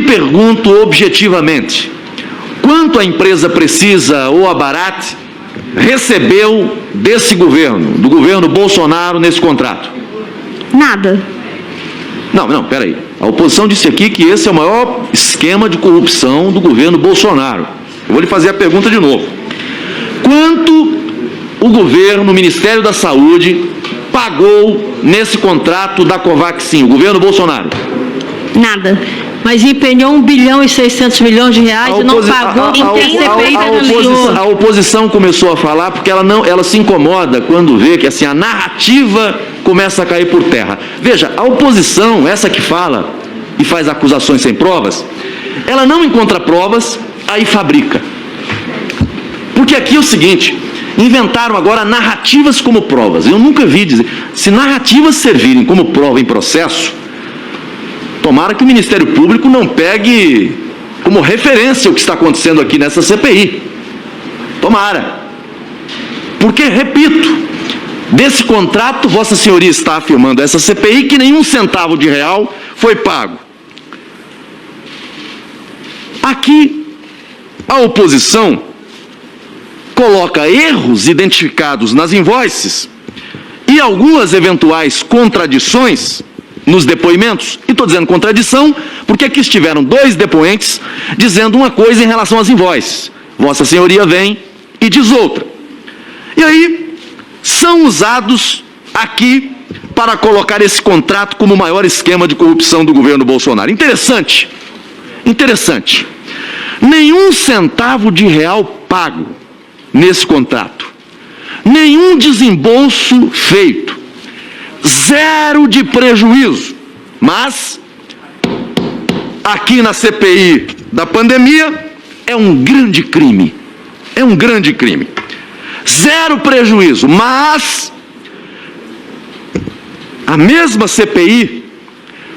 pergunto objetivamente, quanto a empresa Precisa ou a Barat recebeu desse governo, do governo Bolsonaro, nesse contrato? Nada. Não, peraí. A oposição disse aqui que esse é o maior esquema de corrupção do governo Bolsonaro. Eu vou lhe fazer a pergunta de novo. Quanto o governo, o Ministério da Saúde, pagou nesse contrato da Covaxin, o governo Bolsonaro? Nada. Mas empenhou 1 bilhão e 600 milhões de reais e não pagou a oposição começou a falar porque ela se incomoda quando vê que assim, a narrativa começa a cair por terra. Veja, a oposição, essa que fala e faz acusações sem provas, ela não encontra provas, aí fabrica. Porque aqui é o seguinte, inventaram agora narrativas como provas. Eu nunca vi dizer, se narrativas servirem como prova em processo, tomara que o Ministério Público não pegue como referência o que está acontecendo aqui nessa CPI. Tomara. Porque, repito, desse contrato, Vossa Senhoria está afirmando a essa CPI que nenhum centavo de real foi pago. Aqui, a oposição coloca erros identificados nas invoices e algumas eventuais contradições nos depoimentos. E estou dizendo contradição porque aqui estiveram 2 depoentes dizendo uma coisa em relação às invoices. Vossa Senhoria vem e diz outra. E aí são usados aqui para colocar esse contrato como o maior esquema de corrupção do governo Bolsonaro. Interessante. Interessante. Nenhum centavo de real pago nesse contrato. Nenhum desembolso feito. Zero de prejuízo. Mas, aqui na CPI da pandemia, é um grande crime. É um grande crime. Zero prejuízo. Mas, a mesma CPI,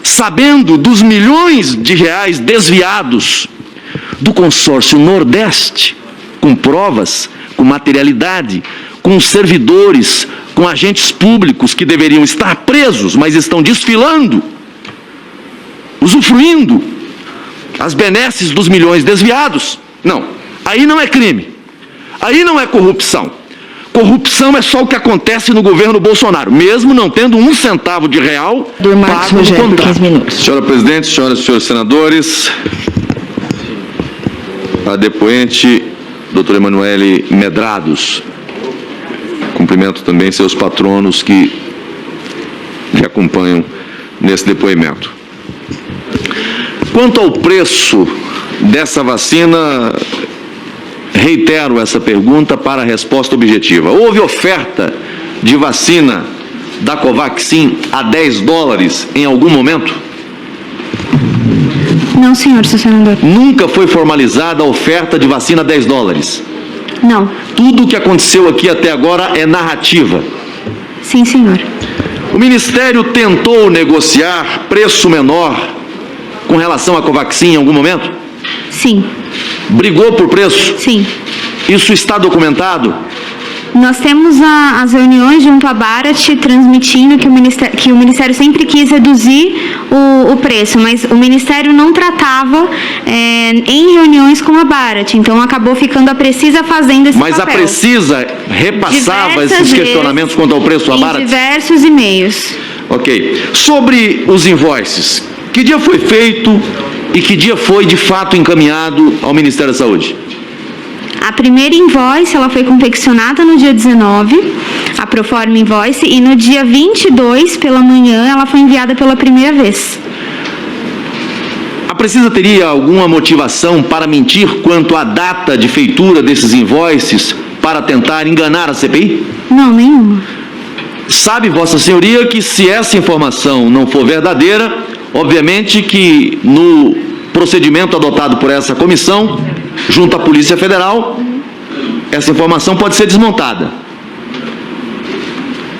sabendo dos milhões de reais desviados do consórcio Nordeste, com provas, com materialidade, com servidores, com agentes públicos que deveriam estar presos, mas estão desfilando, usufruindo as benesses dos milhões desviados. Não, aí não é crime, aí não é corrupção. Corrupção é só o que acontece no governo Bolsonaro, mesmo não tendo um centavo de real pago no contrato. Senhora Presidente, senhoras e senhores senadores, a depoente, doutora Emanuele Medrados. Cumprimento também seus patronos que acompanham nesse depoimento. Quanto ao preço dessa vacina, reitero essa pergunta para a resposta objetiva. Houve oferta de vacina da Covaxin a $10 em algum momento? Não, senhor senador. Nunca foi formalizada a oferta de vacina a $10? Não. Tudo o que aconteceu aqui até agora é narrativa. Sim, senhor. O Ministério tentou negociar preço menor com relação à Covaxin em algum momento? Sim. Brigou por preço? Sim. Isso está documentado? Nós temos as reuniões junto à Barat transmitindo que o Ministério sempre quis reduzir o preço, mas o Ministério não tratava em reuniões com a Barat, então acabou ficando a Precisa fazendo esse papel. Mas a Precisa repassava esses questionamentos quanto ao preço à Barat? Em diversos e-mails. Ok. Sobre os invoices, que dia foi feito e que dia foi de fato encaminhado ao Ministério da Saúde? A primeira invoice, ela foi confeccionada no dia 19, a Proforma Invoice, e no dia 22, pela manhã, ela foi enviada pela primeira vez. A Precisa teria alguma motivação para mentir quanto à data de feitura desses invoices para tentar enganar a CPI? Não, nenhuma. Sabe, Vossa Senhoria, que se essa informação não for verdadeira, obviamente que no procedimento adotado por essa comissão, junto à Polícia Federal, essa informação pode ser desmontada.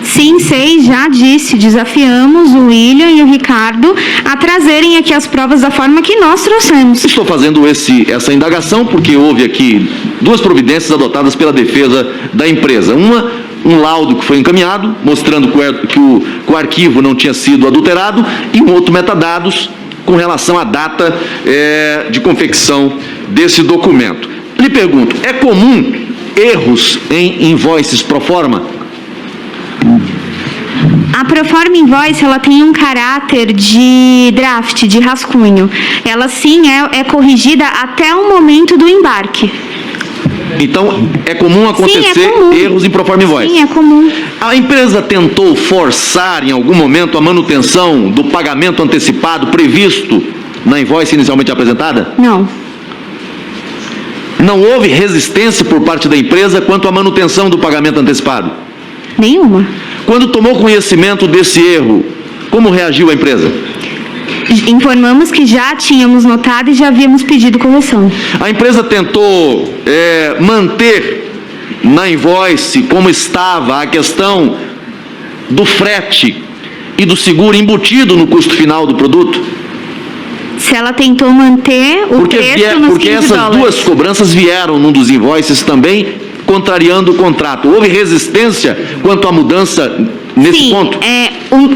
Sim, sei, já disse, desafiamos o William e o Ricardo a trazerem aqui as provas da forma que nós trouxemos. Estou fazendo essa indagação porque houve aqui 2 providências adotadas pela defesa da empresa. Um laudo que foi encaminhado, mostrando que o arquivo não tinha sido adulterado, e um outro metadados com relação à data de confecção desse documento. Lhe pergunto, é comum erros em invoices pro forma? A Proforma Invoice, ela tem um caráter de draft, de rascunho. Ela, sim, é corrigida até o momento do embarque. Então, é comum acontecer Sim, é comum. erros em Proforma Invoice? Sim, é comum. A empresa tentou forçar, em algum momento, a manutenção do pagamento antecipado previsto na invoice inicialmente apresentada? Não. Não houve resistência por parte da empresa quanto à manutenção do pagamento antecipado? Nenhuma. Quando tomou conhecimento desse erro, como reagiu a empresa? Informamos que já tínhamos notado e já havíamos pedido correção. A empresa tentou manter na invoice como estava a questão do frete e do seguro embutido no custo final do produto? Se ela tentou manter o preço nos Porque 15 essas dólares. duas cobranças vieram num dos invoices também, contrariando o contrato. Houve resistência quanto à mudança nesse Sim, ponto?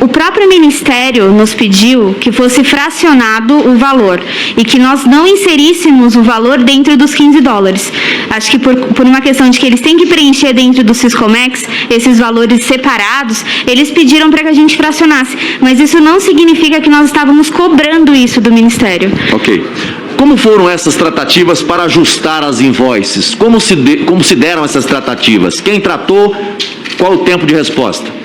O próprio Ministério nos pediu que fosse fracionado o valor e que nós não inseríssemos o valor dentro dos 15 dólares. Acho que por uma questão de que eles têm que preencher dentro do Siscomex esses valores separados, eles pediram para que a gente fracionasse. Mas isso não significa que nós estávamos cobrando isso do Ministério. Ok. Como foram essas tratativas para ajustar as invoices? Como se deram essas tratativas? Quem tratou? Qual o tempo de resposta?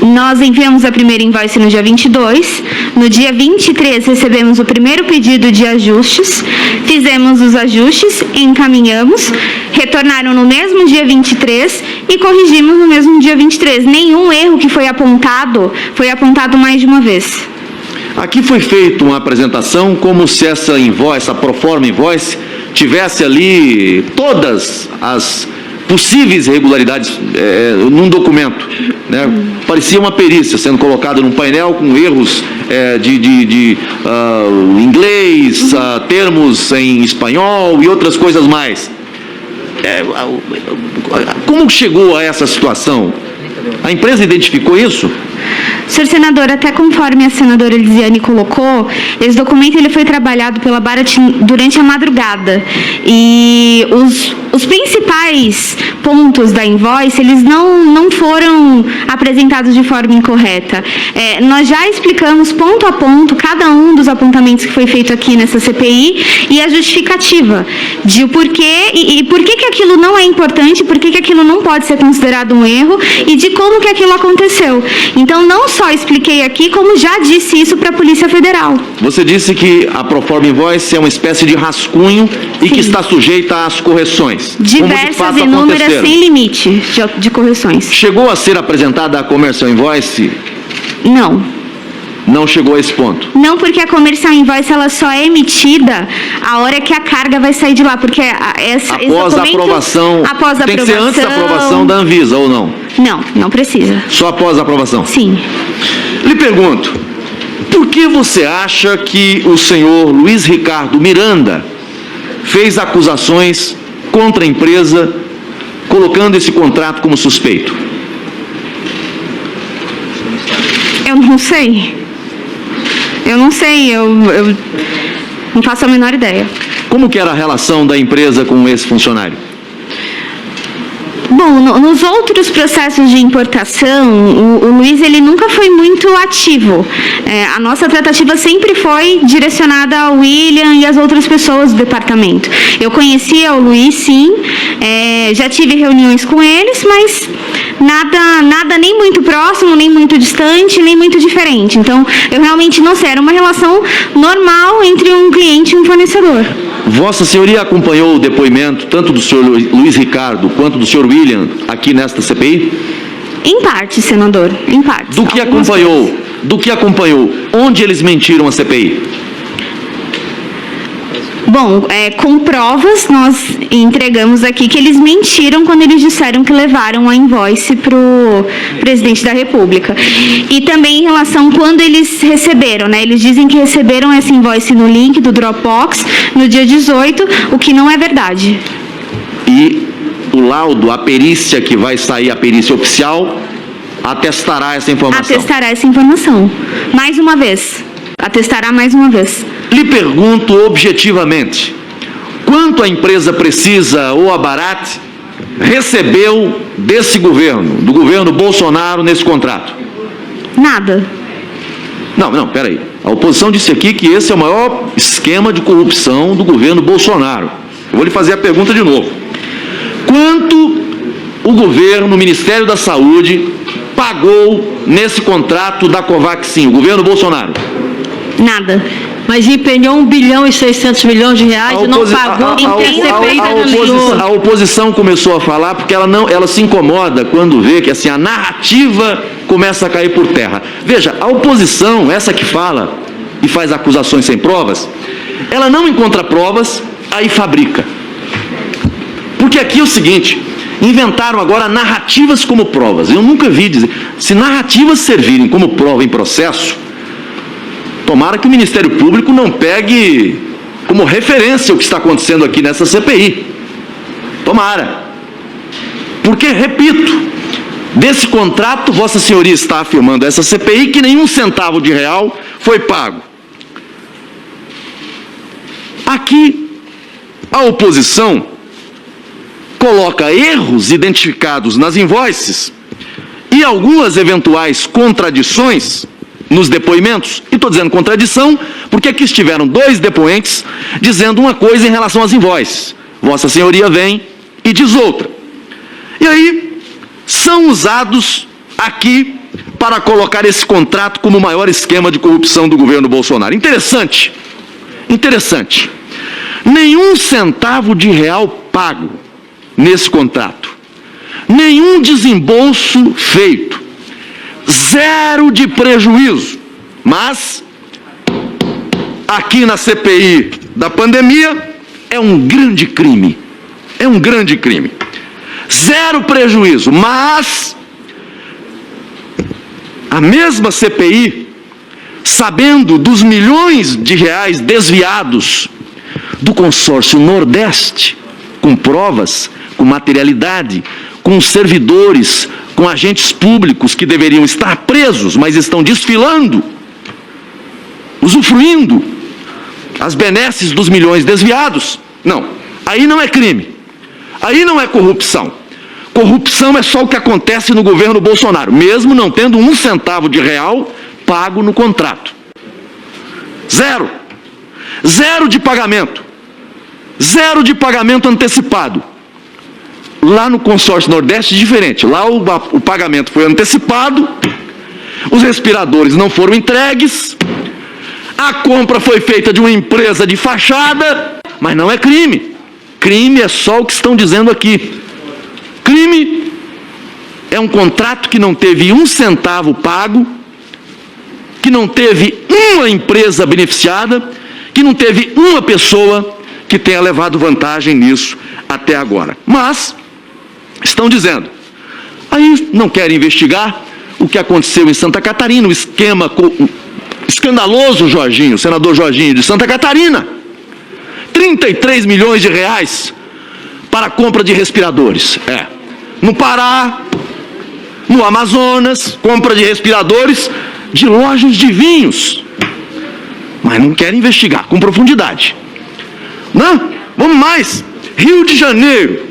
Nós enviamos a primeira invoice no dia 22, no dia 23 recebemos o primeiro pedido de ajustes, fizemos os ajustes, encaminhamos, retornaram no mesmo dia 23 e corrigimos no mesmo dia 23. Nenhum erro que foi apontado mais de uma vez. Aqui foi feita uma apresentação como se essa invoice, a Proforma Invoice, tivesse ali todas as possíveis irregularidades num documento, né? Parecia uma perícia sendo colocada num painel com erros de inglês, termos em espanhol e outras coisas mais. Como chegou a essa situação? A empresa identificou isso? Senhor senador, até conforme a senadora Elisiane colocou, esse documento ele foi trabalhado pela Barat durante a madrugada e os principais pontos da invoice, eles não foram apresentados de forma incorreta. Nós já explicamos ponto a ponto cada um dos apontamentos que foi feito aqui nessa CPI e a justificativa de o porquê e por que aquilo não é importante, por que aquilo não pode ser considerado um erro e de como que aquilo aconteceu. Então, não só expliquei aqui, como já disse isso para a Polícia Federal. Você disse que a Proforma Invoice é uma espécie de rascunho e que está sujeita às correções. Diversas, inúmeras, sem limite de correções. Chegou a ser apresentada a Commercial Invoice? Não. Não chegou a esse ponto? Não, porque a Commercial Invoice ela só é emitida a hora que a carga vai sair de lá, porque após a aprovação. Após a tem aprovação. Que ser antes da aprovação da Anvisa, ou não? Não, não precisa. Só após a aprovação? Sim. Lhe pergunto, por que você acha que o senhor Luiz Ricardo Miranda fez acusações contra a empresa, colocando esse contrato como suspeito? Eu não sei. Eu não faço a menor ideia. Como que era a relação da empresa com esse funcionário? Bom, nos outros processos de importação, o Luiz ele nunca foi muito ativo. A nossa tratativa sempre foi direcionada ao William e às outras pessoas do departamento. Eu conhecia o Luiz, sim, já tive reuniões com eles, mas nada nem muito próximo, nem muito distante, nem muito diferente. Então, eu realmente não sei, era uma relação normal entre um cliente e um fornecedor. Vossa Senhoria acompanhou o depoimento tanto do senhor Luiz Ricardo quanto do senhor William aqui nesta CPI? Em parte, senador, em parte. Do que acompanhou? Onde eles mentiram a CPI? Bom, com provas, nós entregamos aqui que eles mentiram quando eles disseram que levaram a invoice para o presidente da República. E também em relação quando eles receberam, né? Eles dizem que receberam essa invoice no link do Dropbox no dia 18, o que não é verdade. E o laudo, a perícia que vai sair, a perícia oficial, atestará essa informação? Atestará essa informação. Mais uma vez. atestará mais uma vez. Lhe pergunto objetivamente, quanto a empresa Precisa ou a Barat recebeu desse governo, do governo Bolsonaro, nesse contrato? Nada. Não, peraí. A oposição disse aqui que esse é o maior esquema de corrupção do governo Bolsonaro. Eu vou lhe fazer a pergunta de novo. Quanto o governo, o Ministério da Saúde, pagou nesse contrato da Covaxin, o governo Bolsonaro? Nada. Mas empenhou 1 bilhão e 600 milhões de reais e não pagou porque a CPI analisou. A oposição começou a falar porque ela se incomoda quando vê que assim, a narrativa começa a cair por terra. Veja, a oposição, essa que fala e faz acusações sem provas, ela não encontra provas, aí fabrica. Porque aqui é o seguinte, inventaram agora narrativas como provas. Eu nunca vi dizer, se narrativas servirem como prova em processo, tomara que o Ministério Público não pegue como referência o que está acontecendo aqui nessa CPI. Tomara. Porque, repito, desse contrato, Vossa Senhoria está afirmando essa CPI que nenhum centavo de real foi pago. Aqui, a oposição coloca erros identificados nas invoices e algumas eventuais contradições nos depoimentos. E estou dizendo contradição porque aqui estiveram 2 depoentes dizendo uma coisa em relação às invoices. Vossa Senhoria vem e diz outra. E aí são usados aqui para colocar esse contrato como o maior esquema de corrupção do governo Bolsonaro. Interessante. Interessante. Nenhum centavo de real pago nesse contrato. Nenhum desembolso feito. 0 de prejuízo. Mas, aqui na CPI da pandemia, é um grande crime. É um grande crime. 0 prejuízo. Mas, a mesma CPI, sabendo dos milhões de reais desviados do consórcio Nordeste, com provas, com materialidade, com servidores, com agentes públicos que deveriam estar presos, mas estão desfilando, usufruindo as benesses dos milhões desviados. Não, aí não é crime, aí não é corrupção. Corrupção é só o que acontece no governo Bolsonaro, mesmo não tendo 1 centavo de real pago no contrato. 0. 0 de pagamento. 0 de pagamento antecipado. Lá no consórcio Nordeste, diferente. Lá o pagamento foi antecipado, os respiradores não foram entregues, a compra foi feita de uma empresa de fachada, mas não é crime. Crime é só o que estão dizendo aqui. Crime é um contrato que não teve 1 centavo pago, que não teve uma empresa beneficiada, que não teve uma pessoa que tenha levado vantagem nisso até agora. Mas estão dizendo, aí não querem investigar o que aconteceu em Santa Catarina, o esquema escandaloso, Jorginho, senador Jorginho de Santa Catarina, 33 milhões de reais para a compra de respiradores. No Pará, no Amazonas, compra de respiradores de lojas de vinhos. Mas não querem investigar com profundidade. Não, vamos mais. Rio de Janeiro,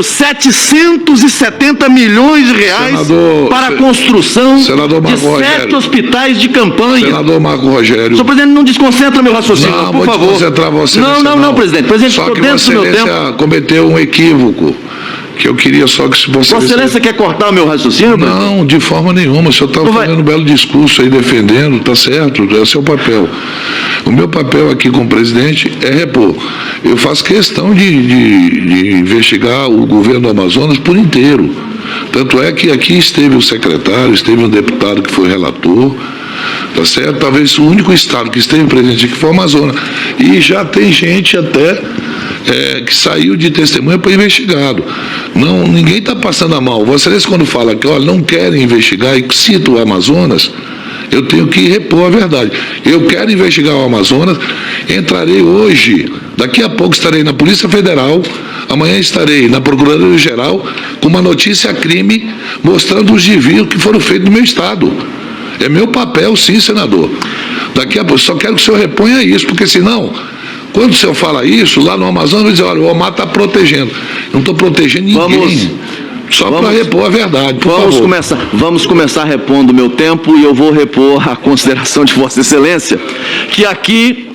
770 milhões de reais para a construção de 7 hospitais de campanha. Senador Marco Rogério. Senhor presidente, não desconcentra meu raciocínio, não, por favor. Concentrar você não, presidente. Presidente, só que dentro do meu tempo. Cometeu um equívoco, que eu queria só que se você... Vossa Excelência quer cortar o meu raciocínio, presidente? Não, de forma nenhuma. O senhor está fazendo um belo discurso aí, defendendo, está certo, é o seu papel. O meu papel aqui como presidente é repor. Eu faço questão de investigar o governo do Amazonas por inteiro. Tanto é que aqui esteve o secretário, esteve um deputado que foi relator, tá certo? Talvez o único estado que esteve presente aqui foi o Amazonas. E já tem gente até que saiu de testemunha para investigado. Não, ninguém está passando a mal. Vocês, quando falam que olha, não querem investigar e citam o Amazonas, eu tenho que repor a verdade. Eu quero investigar o Amazonas, entrarei hoje, daqui a pouco estarei na Polícia Federal, amanhã estarei na Procuradoria-Geral com uma notícia crime mostrando os desvios que foram feitos no meu estado. É meu papel, sim, senador. Daqui a pouco, só quero que o senhor reponha isso, porque senão, quando o senhor fala isso, lá no Amazonas, vai dizer, olha, o Omar está protegendo. Eu não estou protegendo ninguém. Só para repor a verdade, por favor. Vamos começar repondo o meu tempo, e eu vou repor a consideração de Vossa Excelência, que aqui,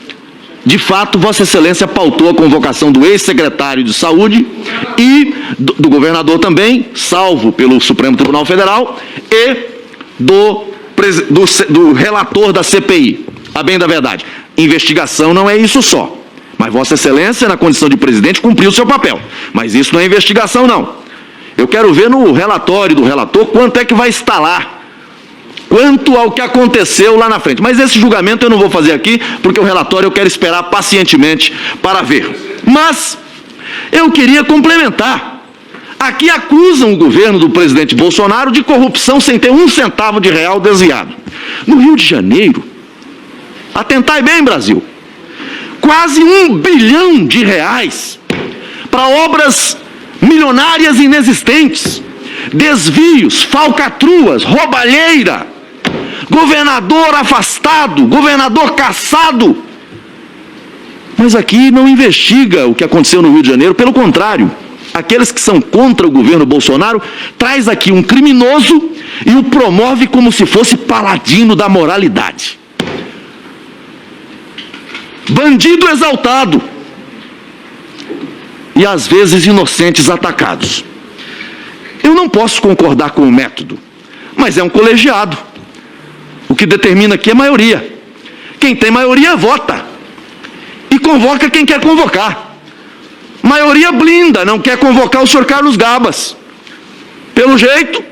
de fato, Vossa Excelência pautou a convocação do ex-secretário de Saúde e do governador também, salvo pelo Supremo Tribunal Federal, e do relator da CPI. A bem da verdade, investigação não é isso só. Mas Vossa Excelência, na condição de presidente, cumpriu o seu papel. Mas isso não é investigação, não. Eu quero ver no relatório do relator quanto é que vai estar lá, quanto ao que aconteceu lá na frente. Mas esse julgamento eu não vou fazer aqui, porque o relatório eu quero esperar pacientemente para ver. Mas eu queria complementar. Aqui acusam o governo do presidente Bolsonaro de corrupção sem ter um centavo de real desviado. No Rio de Janeiro, atentai bem, Brasil, quase R$1 bilhão para obras milionárias inexistentes, desvios, falcatruas, roubalheira, governador afastado, governador cassado. Mas aqui não investiga o que aconteceu no Rio de Janeiro, pelo contrário, aqueles que são contra o governo Bolsonaro traz aqui um criminoso e o promove como se fosse paladino da moralidade. Bandido exaltado e às vezes inocentes atacados. Eu não posso concordar com o método, mas é um colegiado. O que determina aqui é maioria. Quem tem maioria vota e convoca quem quer convocar. Maioria blinda, não quer convocar o senhor Carlos Gabas. Pelo jeito,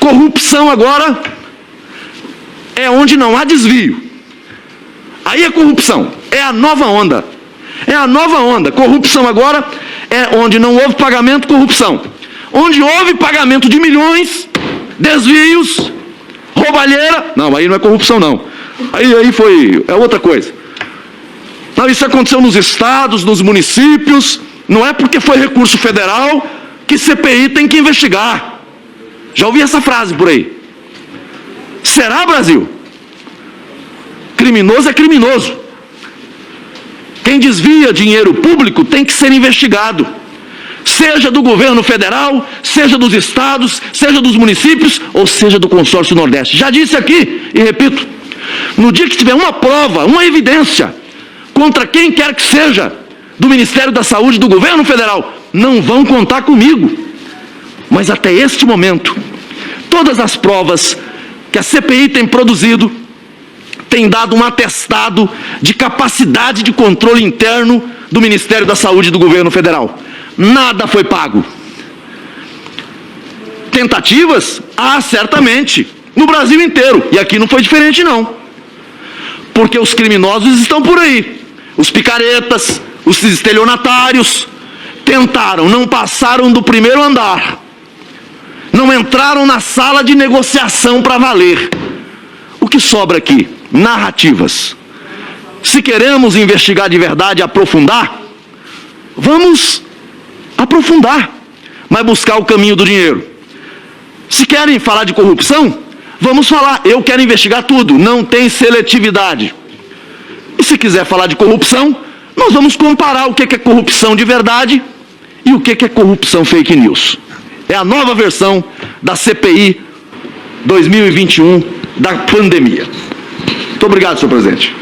corrupção agora é onde não há desvio. Aí é corrupção, é a nova onda. É a nova onda. Corrupção agora é onde não houve pagamento, corrupção. Onde houve pagamento de milhões, desvios, roubalheira. Não, aí não é corrupção, não. É outra coisa. Não, isso aconteceu nos estados, nos municípios. Não é porque foi recurso federal que CPI tem que investigar. Já ouvi essa frase por aí. Será, Brasil? Criminoso é criminoso. Quem desvia dinheiro público tem que ser investigado. Seja do governo federal, seja dos estados, seja dos municípios, ou seja do consórcio Nordeste. Já disse aqui, e repito, no dia que tiver uma prova, uma evidência, contra quem quer que seja, do Ministério da Saúde, do governo federal, não vão contar comigo. Mas até este momento, todas as provas que a CPI tem produzido, tem dado um atestado de capacidade de controle interno do Ministério da Saúde e do governo federal. Nada foi pago. Tentativas? Ah, certamente. No Brasil inteiro. E aqui não foi diferente, não. Porque os criminosos estão por aí. Os picaretas, os estelionatários, tentaram, não passaram do primeiro andar. Não entraram na sala de negociação para valer. O que sobra aqui? Narrativas. Se queremos investigar de verdade e aprofundar, vamos aprofundar, mas buscar o caminho do dinheiro. Se querem falar de corrupção, vamos falar. Eu quero investigar tudo, não tem seletividade. E se quiser falar de corrupção, nós vamos comparar o que é corrupção de verdade e o que é corrupção fake news. É a nova versão da CPI 2021 da pandemia. Muito obrigado, senhor presidente.